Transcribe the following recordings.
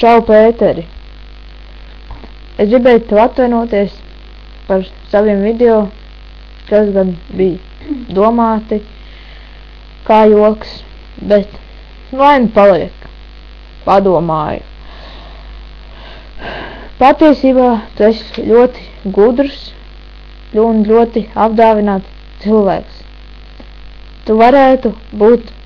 Čau, Pēteri! Es gribēju tev atvainoties par saviem video, kas gan bija domāti kā joks, bet lai nu paliek, padomāju. Patiesībā tu esi ļoti gudrs un ļoti apdāvināts cilvēks. Tu varētu būt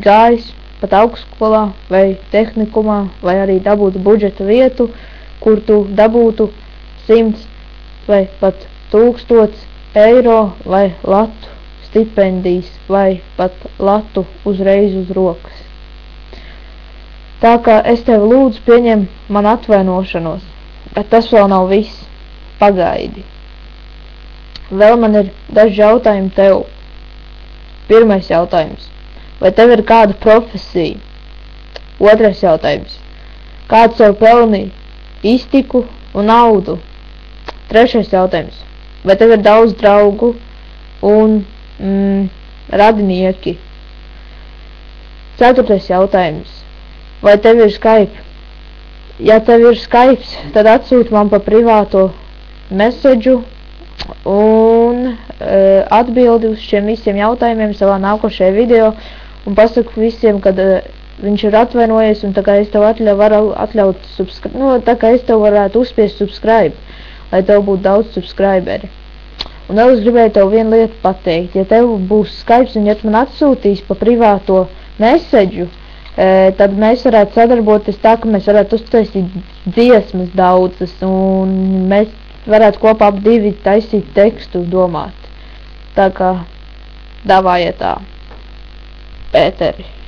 gājis pat augstskolā vai tehnikumā, vai arī dabūt budžeta vietu, kur tu dabūtu 100 vai pat 1000 eiro vai latu stipendijas, vai pat latu uzreiz uz rokas. Tā kā es tev lūdzu pieņem man atvainošanos, bet tas vēl nav viss. Pagaidi. Vēl man ir daži jautājumi tev. Pirmais jautājums. Vai tev ir kāda profesija? Otrais jautājums. Kāds sev pelnīja iztiku un naudu? Trešais jautājums. Vai tev ir daudz draugu un radinieki? Ceturtais jautājums. Vai tev ir Skype? Ja tev ir Skype, tad atsūti man pa privāto meseģu un atbildi uz šiem visiem jautājumiem savā nākošajā video un pasaku visiem, kad viņš ir atvainojies un tā kā es tev varu atļaut tā kā es tev varētu uzspiest subscribe, lai tev būtu daudz subscriberi. Un vēl es gribēju tev vienu lietu pateikt. Ja tev būs Skype un ja tu man atsūtīs pa privāto meseģu, tad mēs varētu sadarboties tā, ka mēs varētu uztaisīt dziesmas daudzas un mēs varētu kopā ap divi taisīt tekstu domāt. Tā kā davājiet tā. Pēteri.